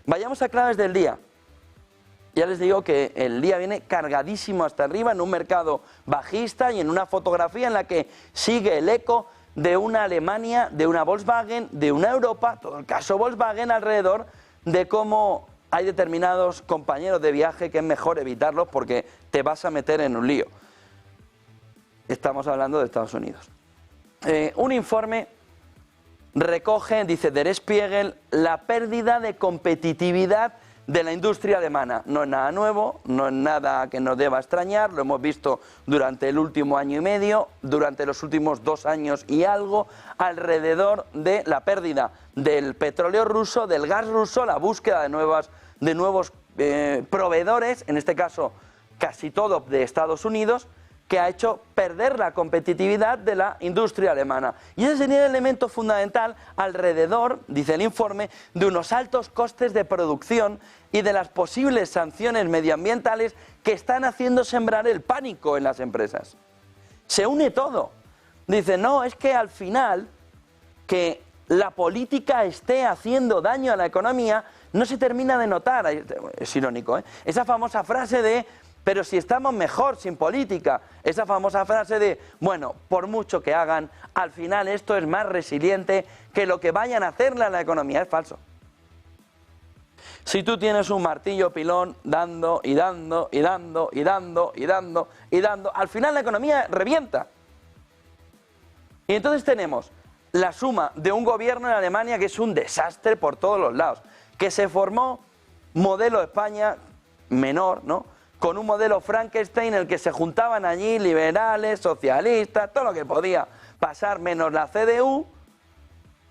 Vayamos a claves del día. Ya les digo que el día viene cargadísimo hasta arriba en un mercado bajista y en una fotografía en la que sigue el eco de una Alemania, de una Volkswagen, de una Europa, todo el caso Volkswagen alrededor de cómo hay determinados compañeros de viaje que es mejor evitarlos porque te vas a meter en un lío. Estamos hablando de Estados Unidos. Un informe recoge, dice Der Spiegel, la pérdida de competitividad de la industria alemana. No es nada nuevo, no es nada que nos deba extrañar, lo hemos visto durante el último año y medio, durante los últimos 2 años y algo, alrededor de la pérdida del petróleo ruso, del gas ruso, la búsqueda de nuevos proveedores, en este caso casi todo de Estados Unidos, que ha hecho perder la competitividad de la industria alemana. Y ese sería el elemento fundamental alrededor, dice el informe, de unos altos costes de producción y de las posibles sanciones medioambientales que están haciendo sembrar el pánico en las empresas. Se une todo. Dice, no, es que al final que la política esté haciendo daño a la economía no se termina de notar. Es irónico, ¿eh? Esa famosa frase de pero si estamos mejor sin política, esa famosa frase de, bueno, por mucho que hagan, al final esto es más resiliente que lo que vayan a hacerle a la economía, es falso. Si tú tienes un martillo pilón dando y dando y dando y dando y dando y dando, al final la economía revienta. Y entonces tenemos la suma de un gobierno en Alemania que es un desastre por todos los lados, que se formó modelo España menor, ¿no?, con un modelo Frankenstein en el que se juntaban allí liberales, socialistas, todo lo que podía pasar menos la CDU,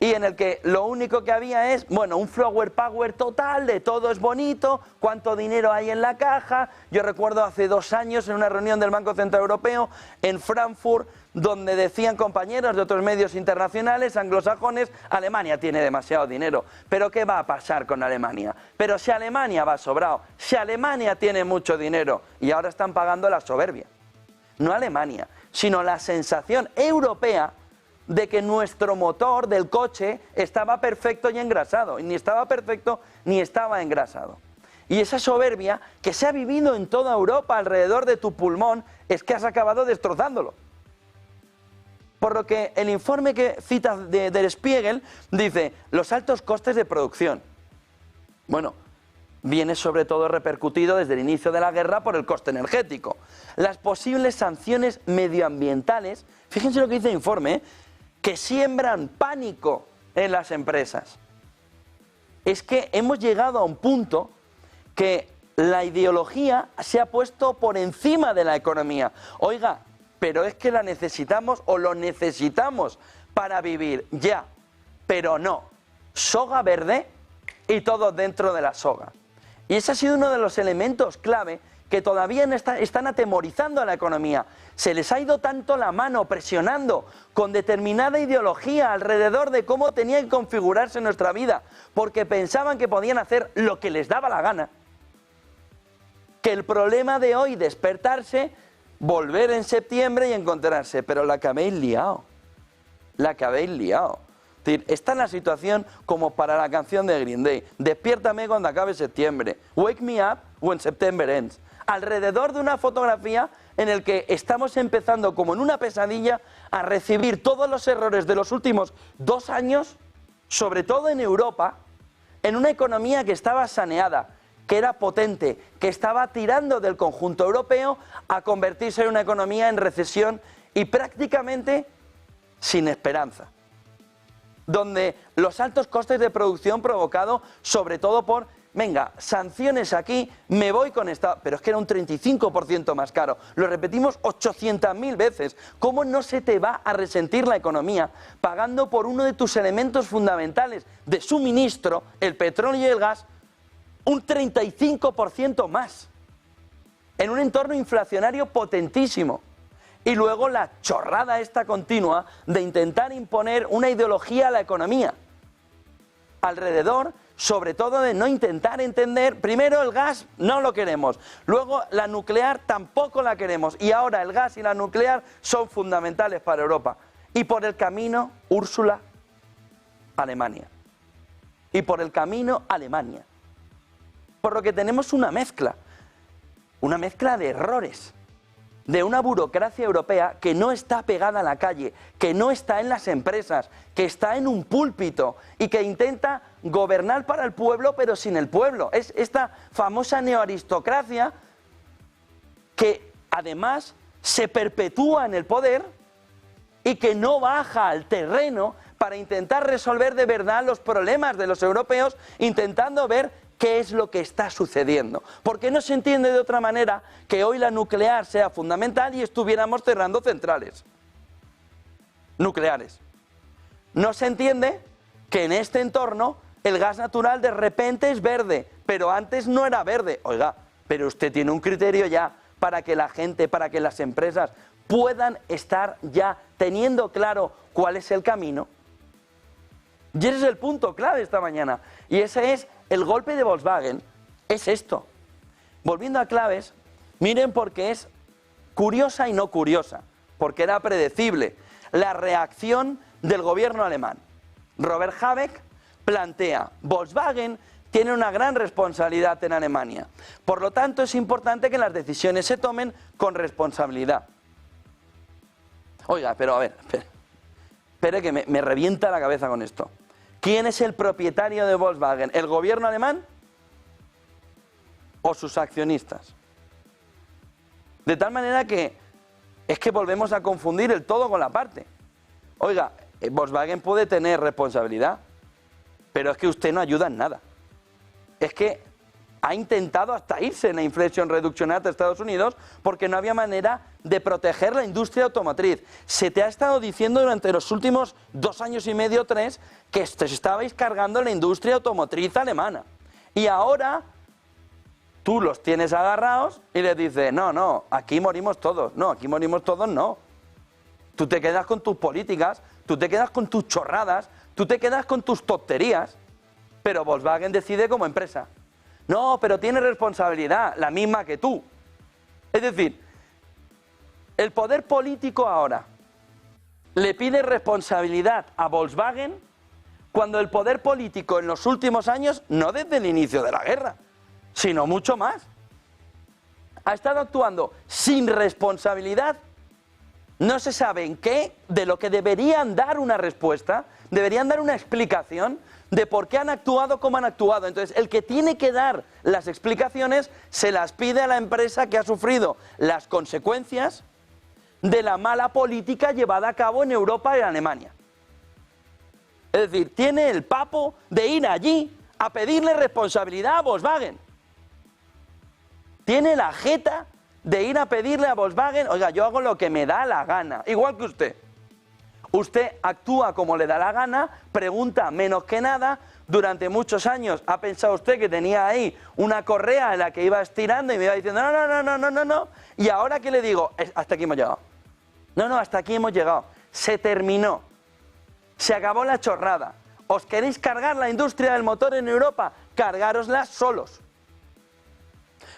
y en el que lo único que había es, bueno, un flower power total, de todo es bonito, cuánto dinero hay en la caja. Yo recuerdo hace 2 años en una reunión del Banco Central Europeo en Frankfurt, donde decían compañeros de otros medios internacionales, anglosajones, Alemania tiene demasiado dinero. ¿Pero qué va a pasar con Alemania? Pero si Alemania va sobrado, si Alemania tiene mucho dinero, y ahora están pagando la soberbia. No Alemania, sino la sensación europea de que nuestro motor del coche estaba perfecto y engrasado, y ni estaba perfecto ni estaba engrasado. Y esa soberbia que se ha vivido en toda Europa alrededor de tu pulmón es que has acabado destrozándolo. Por lo que el informe que cita de Der Spiegel dice, los altos costes de producción. Bueno, viene sobre todo repercutido desde el inicio de la guerra por el coste energético. Las posibles sanciones medioambientales, fíjense lo que dice el informe, que siembran pánico en las empresas. Es que hemos llegado a un punto que la ideología se ha puesto por encima de la economía. Oiga, pero es que la necesitamos o lo necesitamos para vivir ya, pero no. Soga verde y todo dentro de la soga. Y ese ha sido uno de los elementos clave que todavía están atemorizando a la economía. Se les ha ido tanto la mano presionando con determinada ideología alrededor de cómo tenía que configurarse nuestra vida, porque pensaban que podían hacer lo que les daba la gana, que el problema de hoy despertarse, volver en septiembre y encontrarse, pero la que habéis liado, la que habéis liado. Es decir, está en la situación como para la canción de Green Day, despiértame cuando acabe septiembre, wake me up when September ends. Alrededor de una fotografía en el que estamos empezando como en una pesadilla a recibir todos los errores de los últimos 2 años, sobre todo en Europa, en una economía que estaba saneada, que era potente, que estaba tirando del conjunto europeo a convertirse en una economía en recesión y prácticamente sin esperanza, donde los altos costes de producción provocados sobre todo por, venga, sanciones aquí, me voy con esta, pero es que era un 35% más caro, lo repetimos 800.000 veces, ¿cómo no se te va a resentir la economía pagando por uno de tus elementos fundamentales de suministro, el petróleo y el gas, un 35% más, en un entorno inflacionario potentísimo? Y luego la chorrada esta continua de intentar imponer una ideología a la economía, alrededor, sobre todo de no intentar entender, primero el gas no lo queremos, luego la nuclear tampoco la queremos, y ahora el gas y la nuclear son fundamentales para Europa. Y por el camino, Úrsula, Alemania. Y por el camino, Alemania. Por lo que tenemos una mezcla de errores, de una burocracia europea que no está pegada a la calle, que no está en las empresas, que está en un púlpito y que intenta gobernar para el pueblo pero sin el pueblo. Es esta famosa neoaristocracia que además se perpetúa en el poder y que no baja al terreno para intentar resolver de verdad los problemas de los europeos, intentando ver qué es lo que está sucediendo. Porque no se entiende de otra manera que hoy la nuclear sea fundamental y estuviéramos cerrando centrales nucleares. No se entiende que en este entorno el gas natural de repente es verde, pero antes no era verde. Oiga, pero usted tiene un criterio ya para que la gente, para que las empresas puedan estar ya teniendo claro cuál es el camino. Y ese es el punto clave esta mañana. Y ese es el golpe de Volkswagen. Es esto. Volviendo a claves, miren porque es curiosa y no curiosa, porque era predecible la reacción del gobierno alemán. Robert Habeck plantea: Volkswagen tiene una gran responsabilidad en Alemania. Por lo tanto, es importante que las decisiones se tomen con responsabilidad. Oiga, pero a ver, espere que me revienta la cabeza con esto. ¿Quién es el propietario de Volkswagen? ¿El gobierno alemán o sus accionistas? De tal manera que es que volvemos a confundir el todo con la parte. Oiga, Volkswagen puede tener responsabilidad, pero es que usted no ayuda en nada. Es que ha intentado hasta irse en la Inflation Reduction Act de Estados Unidos porque no había manera de proteger la industria automotriz. Se te ha estado diciendo durante los últimos 2 años y medio, 3, que se estabais cargando la industria automotriz alemana. Y ahora tú los tienes agarrados y les dices: no, aquí morimos todos. No, aquí morimos todos no. Tú te quedas con tus políticas, tú te quedas con tus chorradas, tú te quedas con tus tonterías, pero Volkswagen decide como empresa. No, pero tiene responsabilidad, la misma que tú. Es decir, el poder político ahora le pide responsabilidad a Volkswagen cuando el poder político en los últimos años, no desde el inicio de la guerra, sino mucho más, ha estado actuando sin responsabilidad. No se sabe en qué, de lo que deberían dar una respuesta, deberían dar una explicación de por qué han actuado como han actuado. Entonces, el que tiene que dar las explicaciones se las pide a la empresa que ha sufrido las consecuencias de la mala política llevada a cabo en Europa y en Alemania. Es decir, tiene el papo de ir allí a pedirle responsabilidad a Volkswagen. Tiene la jeta de ir a pedirle a Volkswagen: oiga, yo hago lo que me da la gana, igual que usted. Usted actúa como le da la gana, pregunta menos que nada. Durante muchos años ha pensado usted que tenía ahí una correa en la que iba estirando y me iba diciendo: no. Y ahora que le digo: hasta aquí hemos llegado. No, hasta aquí hemos llegado. Se terminó. Se acabó la chorrada. ¿Os queréis cargar la industria del motor en Europa? Cargárosla solos.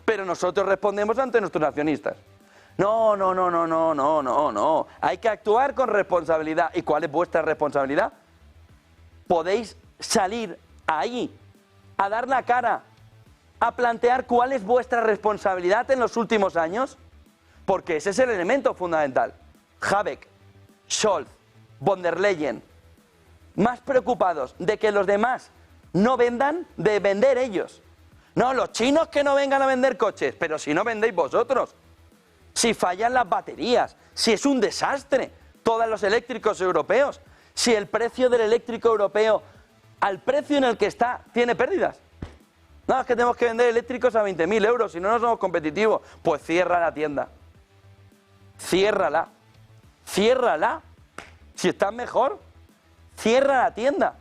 Pero nosotros respondemos ante nuestros accionistas. No. Hay que actuar con responsabilidad. ¿Y cuál es vuestra responsabilidad? Podéis salir ahí a dar la cara, a plantear cuál es vuestra responsabilidad en los últimos años, porque ese es el elemento fundamental. Habeck, Scholz, von der Leyen, más preocupados de que los demás no vendan, de vender ellos. No, los chinos que no vengan a vender coches, pero si no vendéis vosotros. Si fallan las baterías, si es un desastre todos los eléctricos europeos, si el precio del eléctrico europeo, al precio en el que está, tiene pérdidas. No, es que tenemos que vender eléctricos a 20.000 euros, si no, no somos competitivos. Pues cierra la tienda. Ciérrala. Si estás mejor, cierra la tienda.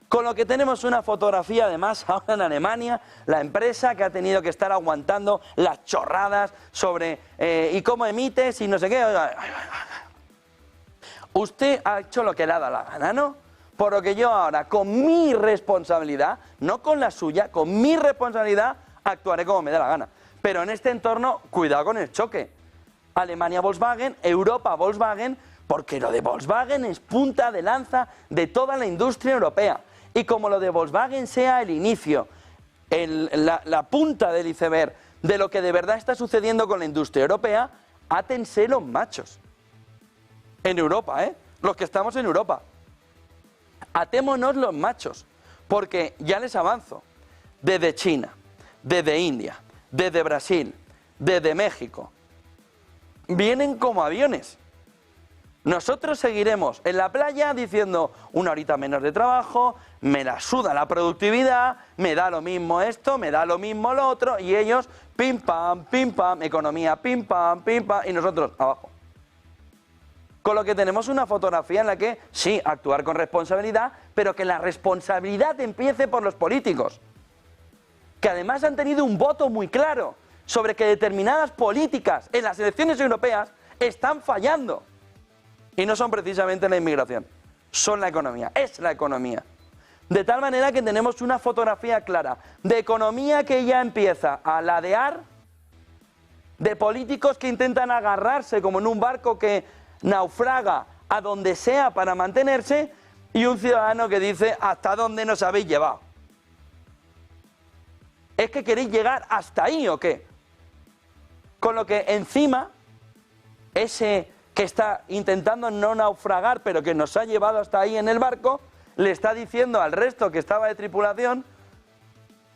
Con lo que tenemos una fotografía además ahora en Alemania, la empresa que ha tenido que estar aguantando las chorradas sobre y cómo emites y no sé qué. Usted ha hecho lo que le ha dado la gana, ¿no? Por lo que yo ahora, con mi responsabilidad, no con la suya, con mi responsabilidad, actuaré como me dé la gana. Pero en este entorno, cuidado con el choque. Alemania-Volkswagen, Europa-Volkswagen, porque lo de Volkswagen es punta de lanza de toda la industria europea. Y como lo de Volkswagen sea el inicio la punta del iceberg de lo que de verdad está sucediendo con la industria europea, átense los machos. En Europa, los que estamos en Europa. Atémonos los machos, porque ya les avanzo, desde China, desde India, desde Brasil, desde México, vienen como aviones. Nosotros seguiremos en la playa diciendo 1 horita menos de trabajo, me la suda la productividad, me da lo mismo esto, me da lo mismo lo otro, y ellos pim pam, economía pim pam, y nosotros abajo. Con lo que tenemos una fotografía en la que, sí, actuar con responsabilidad, pero que la responsabilidad empiece por los políticos, que además han tenido un voto muy claro sobre que determinadas políticas en las elecciones europeas están fallando. Y no son precisamente la inmigración, son la economía, es la economía. De tal manera que tenemos una fotografía clara de economía que ya empieza a ladear, de políticos que intentan agarrarse como en un barco que naufraga a donde sea para mantenerse, y un ciudadano que dice ¿hasta dónde nos habéis llevado? ¿Es que queréis llegar hasta ahí o qué? Con lo que encima, ese que está intentando no naufragar, pero que nos ha llevado hasta ahí en el barco, le está diciendo al resto que estaba de tripulación,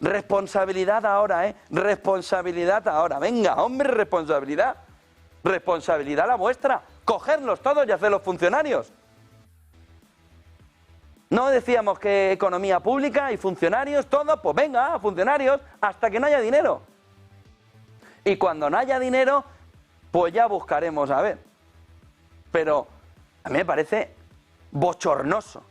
responsabilidad ahora, responsabilidad ahora. Venga, hombre, responsabilidad. Responsabilidad la vuestra. Cogerlos todos y hacerlos funcionarios. ¿No decíamos que economía pública y funcionarios, todos? Pues venga, funcionarios, hasta que no haya dinero. Y cuando no haya dinero, pues ya buscaremos a ver. Pero a mí me parece bochornoso,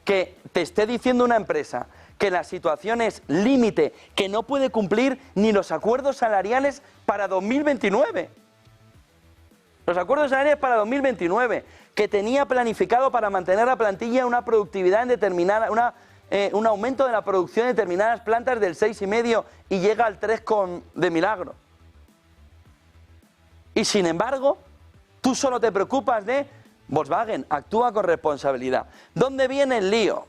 que te esté diciendo una empresa que la situación es límite, que no puede cumplir ni los acuerdos salariales para 2029. Los acuerdos salariales para 2029, que tenía planificado para mantener la plantilla una productividad en determinada, un aumento de la producción de determinadas plantas del 6,5 y llega al 3 de milagro. Y sin embargo, tú solo te preocupas de Volkswagen, actúa con responsabilidad. ¿Dónde viene el lío?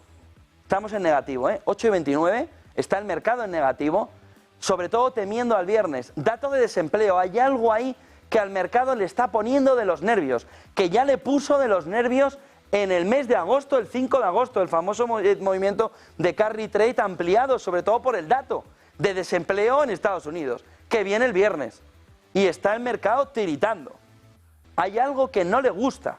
Estamos en negativo, 8,29, está el mercado en negativo, sobre todo temiendo al viernes. Dato de desempleo, hay algo ahí que al mercado le está poniendo de los nervios, que ya le puso de los nervios en el mes de agosto, el 5 de agosto, el famoso movimiento de carry trade ampliado, sobre todo por el dato de desempleo en Estados Unidos, que viene el viernes. Y está el mercado tiritando. Hay algo que no le gusta.